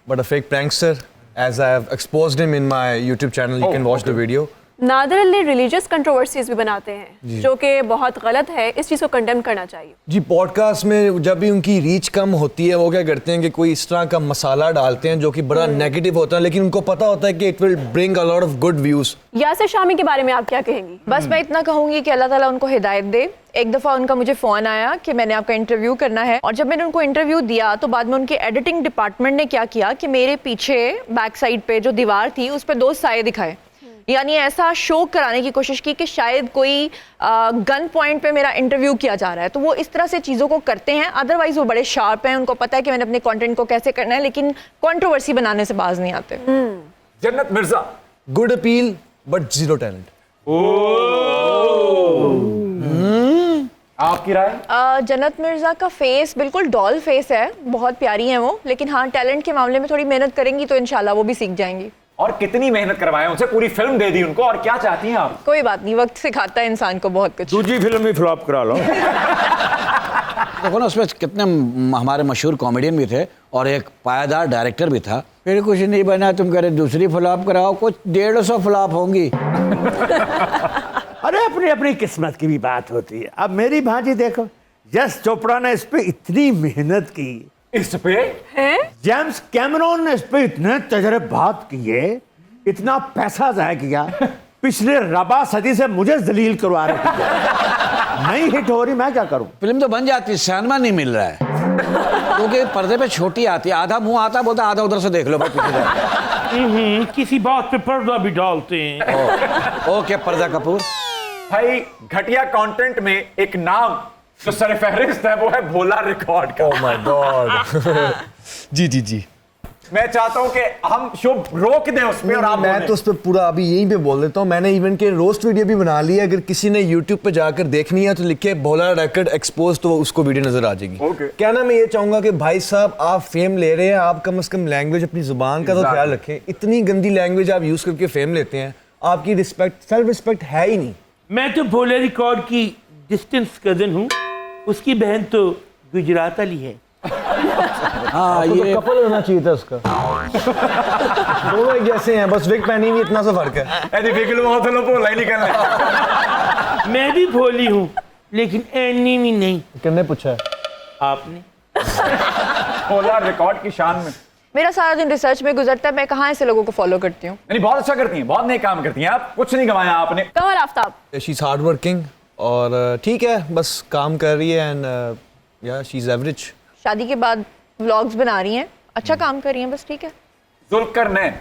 but a fake prankster, as I have exposed him in my YouTube channel, you can watch the video. Nadir Ali religious controversies भी बनाते हैं जो कि बहुत गलत है, इस चीज़ को कंडेम करना चाहिए। जी, पॉडकास्ट में जब भी उनकी रीच कम होती है वो क्या करते हैं कि कोई इस तरह का मसाला डालते हैं जो कि बड़ा नेगेटिव होता है, लेकिन उनको पता होता है कि it will bring a lot of good views. Yasir Shami के बारे में आप क्या कहेंगी? बस मैं इतना कहूंगी कि अल्लाह ताला उनको हिदायत दे। एक दफ़ा उनका मुझे फ़ोन आया कि मैंने आपका इंटरव्यू करना है, और जब मैंने उनको इंटरव्यू दिया तो बाद में उनके एडिटिंग डिपार्टमेंट ने क्या किया कि मेरे पीछे बैक साइड पे जो दीवार थी उस पर 2 साए दिखाए, यानी ऐसा शो कराने की कोशिश की कि शायद कोई गन पॉइंट पे मेरा इंटरव्यू किया जा रहा है। तो वो इस तरह से चीज़ों को करते हैं, अदरवाइज वो बड़े शार्प हैं, उनको पता है कि मैंने अपने कंटेंट को कैसे करना है, लेकिन कंट्रोवर्सी बनाने से बाज नहीं आते। जन्नत Mirza. Good appeal but zero talent. आपकी राय? जन्नत मिर्जा का फेस बिल्कुल डॉल फेस है, बहुत प्यारी है वो, लेकिन हाँ टैलेंट के मामले में थोड़ी मेहनत करेंगी तो इंशाल्लाह वो भी सीख जाएंगी। और कितनी मेहनत करवाए उनसे, पूरी फिल्म दे दी उनको, और क्या चाहती हैं आप? कोई बात नहीं, वक्त सिखाता है इंसान को बहुत कुछ। दूसरी फिल्म भी फ्लॉप करा लो। देखो ना उसमें कितने हमारे मशहूर कॉमेडियन भी थे और एक पायादार डायरेक्टर भी था। फिर कुछ नहीं बना, तुम कह रहे दूसरी फ्लॉप कराओ, कुछ 150 फ्लॉप होंगी। अरे अपनी अपनी किस्मत की भी बात होती है। अब मेरी भांजी देखो, यश चोपड़ा ने इस पे इतनी मेहनत की, इस पे जेम्स कैमरॉन ने इस पे इतने तजर्बात किए, इतना पैसा जाया किया, पिछले रबा सदी से मुझे जलील करवा रहे थे। नहीं हिट हो रही, मैं क्या करूं? फिल्म तो बन जाती, सिनेमा नहीं मिल रहा है क्योंकि पर्दे पे छोटी आती है, आधा मुंह आता बोलता आधा उधर से देख लो भाई पीछे किसी बात पे पर्दा भी डालते हैं। ओके पर्दा कपूर। भाई घटिया कंटेंट में एक नाम जो सरफहरिस्त है वो है भोला रिकॉर्ड का। Oh my God. जी जी जी। मैं चाहता हूं कि हम शो रोक दें उस पे और आप मैं बोलें। तो उस पर पूरा अभी यहीं पे बोल देता हूँ। मैंने इवन के रोस्ट वीडियो भी बना ली है, अगर किसी ने यूट्यूब पे जाकर देखनी है तो लिखे भोला रिकॉर्ड एक्सपोज, तो उसको वीडियो नजर आ जाएगी। Okay. कहना मैं ये चाहूंगा कि भाई साहब आप फेम ले रहे हैं, आप कम से कम लैंग्वेज अपनी जुबान का तो ख्याल रखें। इतनी गंदी लैंग्वेज आप यूज करके फेम लेते हैं, आपकी रिस्पेक्ट, सेल्फ रिस्पेक्ट है ही नहीं। मैं तो भोला रिकॉर्ड की डिस्टेंस कजन हूँ, उसकी बहन तो गुजरात वाली है। हाँ ये कपल होना चाहिए था उसका। दोनों एक जैसे हैं, बस विग पहनी हुई इतना सा फर्क है। ऐसी बिगल बहुत लोग भोला ही निकलना। मैं भी भोली हूँ लेकिन एनिमी नहीं। किसने पूछा है? आपने। भोला रिकॉर्ड की शान में मेरा सारा दिन रिसर्च में गुजरता है, मैं कहाँ ऐसे लोगों को फॉलो करती हूँ। नहीं, बहुत अच्छा करती हैं, बहुत नए काम करती हैं आप, कुछ नहीं कमाया आपने। Qamar Aftab. She is hard working और ठीक है, बस काम कर रही है एंड या शी इज एवरेज। शादी के बाद व्लॉग्स बना रही हैं, अच्छा काम कर रही हैं, बस ठीक है। जुल्फकर ने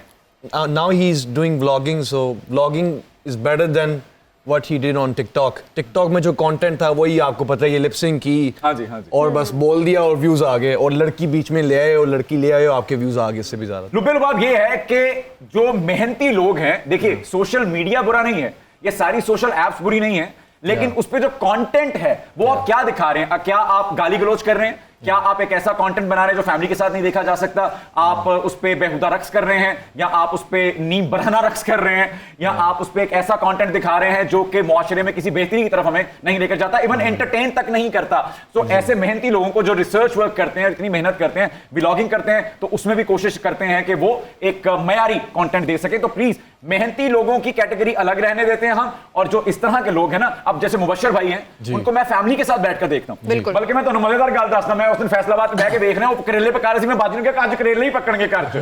now he is doing vlogging, so vlogging is better than what he did on TikTok. TikTok में जो कंटेंट था वही आपको पता है, ये लिपसिंग की। हाँ जी, हाँ जी। और बस बोल दिया और व्यूज आ गए, और लड़की बीच में ले आए और लड़की ले आए और आपके व्यूज आ गए, इससे भी ज्यादा। लुबेल बात ये है कि जो मेहनती लोग हैं, देखिए सोशल मीडिया बुरा नहीं है, ये सारी सोशल एप्स बुरी नहीं है, लेकिन उस पे जो कंटेंट है वो आप क्या दिखा रहे हैं? क्या आप गाली गलौज कर रहे हैं? क्या आप एक ऐसा कंटेंट बना रहे हैं जो फैमिली के साथ नहीं देखा जा सकता? आप उस पे बेहुदा रक्स कर रहे हैं, या आप उस पे नीम बरहना रक्स कर रहे हैं, या आप उस पे एक ऐसा कंटेंट दिखा रहे हैं जो कि मुआशरे में किसी बेहतरी की तरफ हमें नहीं लेकर जाता, इवन एंटरटेन तक नहीं करता। तो ऐसे मेहनती लोगों को जो रिसर्च वर्क करते हैं, इतनी मेहनत करते हैं, व्लॉगिंग करते हैं, तो उसमें भी कोशिश करते हैं कि वो एक मयारी कंटेंट दे सके। तो प्लीज मेहनती लोगों की कैटेगरी अलग रहने देते हैं हम, और जो इस तरह के लोग हैं ना, अब जैसे मुबश्शिर भाई हैं, उनको मैं फैमिली के साथ बैठकर देखता हूं। बल्कि मैं तो मजेदार गाल दसना, मैं उस दिन फैसलाबाद बैठ के देख रहे हैं, करेले पका रहे थे, मैं बाजी ने कहा आज करेले ही पकड़ेंगे घर च।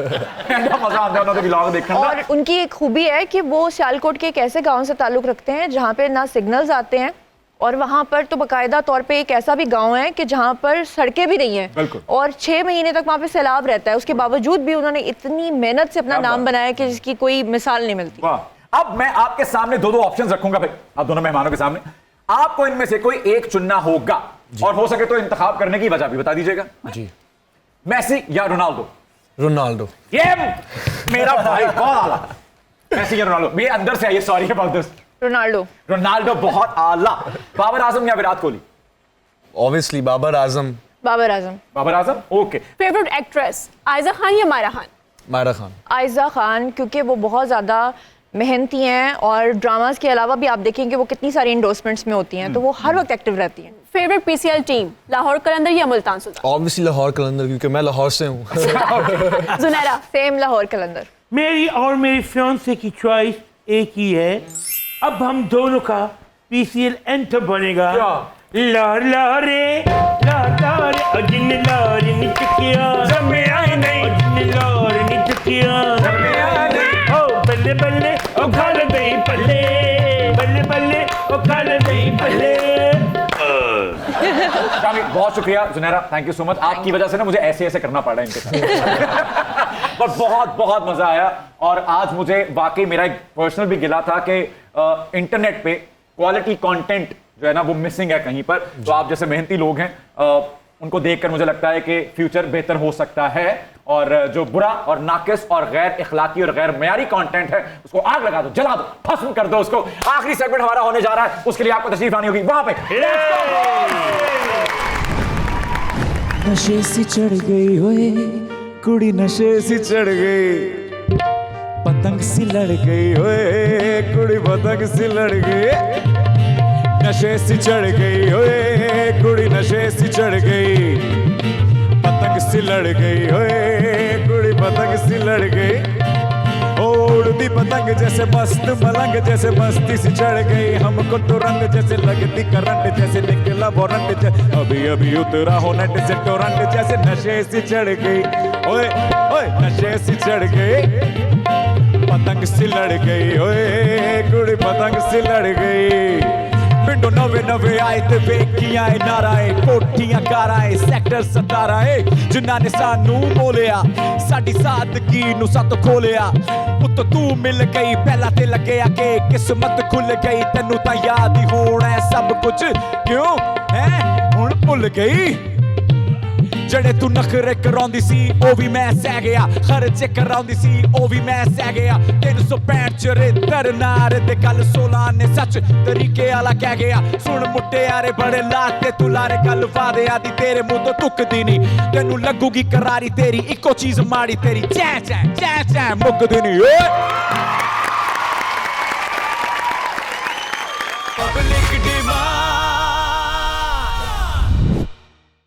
मजा आता है उन्होंने व्लॉग देखने का। और उनकी एक खूबी है कि वो सियालकोट के एक ऐसे गांव से ताल्लुक रखते हैं जहाँ पे ना सिग्नल्स आते हैं, और वहाँ पर तो बाकायदा तौर पे एक ऐसा भी गांव है कि जहाँ पर सड़कें भी नहीं हैं, और 6 महीने तक वहाँ पे सैलाब रहता है। उसके बावजूद भी उन्होंने इतनी मेहनत से अपना नाम बनाया कि जिसकी कोई मिसाल नहीं मिलती। अब मैं आपके सामने दो ऑप्शंस रखूंगा भाई, आप दोनों मेहमानों के सामने, आपको इनमें से कोई एक चुनना होगा, और हो सके तो इंतखाब करने की वजह भी बता दीजिएगा। जी। मेसी या रोनाल्डो? रोनाल्डो। ये मेरा भाई बहुत आला। मेसी या रोनाल्डो? ये अंदर से आइए, sorry about this. Ronaldo. Ronaldo बहुत आला। बाबर आजम या Virat Kohli? Obviously Babar Azam. Babar Azam. Babar Azam, okay. Favourite actress Aiza Khan या मायरा खान? मायरा खान। आयजा खान, क्योंकि वो बहुत ज़्यादा मेहनती हैं, और ड्रामास के अलावा भी आप देखेंगे वो कितनी सारी इंडोर्समेंट्स में होती हैं, तो वो हर वक्त एक्टिव रहती हैं। फेवरेट पीसीएल टीम लाहौर कलंदर या मुल्तान सुल्तान? ऑब्वियसली लाहौर कलंदर, क्योंकि मैं लाहौर से हूँ। जुनैरा? सेम लाहौर कलंदर। मेरी और मेरी फियांसे की चॉइस एक ही है। अब हम दोनों का पीसीएल एंथम बनेगा। लार लारे लार लारे अजिन लार निचकिया जमे आए नहीं, अजिन लार निचकिया जमे आए नहीं। ओ बल्ले बल्ले ओ खाल दे पल्ले, बल्ले बल्ले ओ खाल दे पल्ले। बहुत शुक्रिया Junaira, thank you so much. आपकी वजह से ना मुझे ऐसे ऐसे करना पड़ा इनके साथ। पर बहुत बहुत मजा आया, और आज मुझे वाकई मेरा एक पर्सनल भी गिला था कि इंटरनेट पे क्वालिटी कंटेंट जो है ना वो मिसिंग है कहीं पर। तो आप जैसे मेहनती लोग हैं, उनको देखकर मुझे लगता है कि फ्यूचर बेहतर हो सकता है, और जो बुरा और नाकिस और गैर इखलाकी और गैर मयारी कंटेंट है उसको आग लगा दो, जला दो, भस्म कर दो उसको। आखिरी सेगमेंट हमारा होने जा रहा है, उसके लिए आपको तशरीफ आनी होगी वहां पे। नशे सी चढ़ गई होए कुड़ी, नशे सी चढ़ गई, पतंग सी लड़ गई होए कुड़ी, पतंग सी लड़ गई। नशे सी चढ़ गई ओए कुड़ी नशे सी चढ़ गई पतंग सी लड़ गई ओए कुड़ी पतंग सी लड़ गई ओ उड़ती पतंग जैसे मस्त मलंग जैसे मस्ती सी चढ़ गई हमको तो रंग जैसे लगती करंट जैसे निकला वारंट अभी अभी उतरा हो नट से टोरंट जैसे नशे सी चढ़ गई ओए ओए नशे सी चढ़ गई पतंग सी लड़ गई ओए कुड़ी पतंग सी लड़ गई पिंडो नवे नवे आए ते वेखियां नाराए कोठियां काराए सैक्टर 17 जिन्हां ने सानू मोलिया साडी सादगी नू सत खोलिया पुੱਤ तू मिल गई पहला ते लग्या कि किस्मत खुल गई तैनू तां याद ही होना सब कुछ क्यों है हुण भुल गई जड़े तू नखरे कराउंदी सी ओ भी मैं सह गया खर्चे कराउंदी सी ओ भी मैं सह गया 365 74 नार दे गल 16 ने सच तरीके आला कह गया सुन मुट्टे यारे बड़े लाते तू लारे गल वादे आदि तेरे मुंह तो तुकदी नहीं तेनू लगूगी करारी तेरी इको चीज माड़ी तेरी चै चै चै चै मुकदी नहीं ओए पब्लिक डिमांड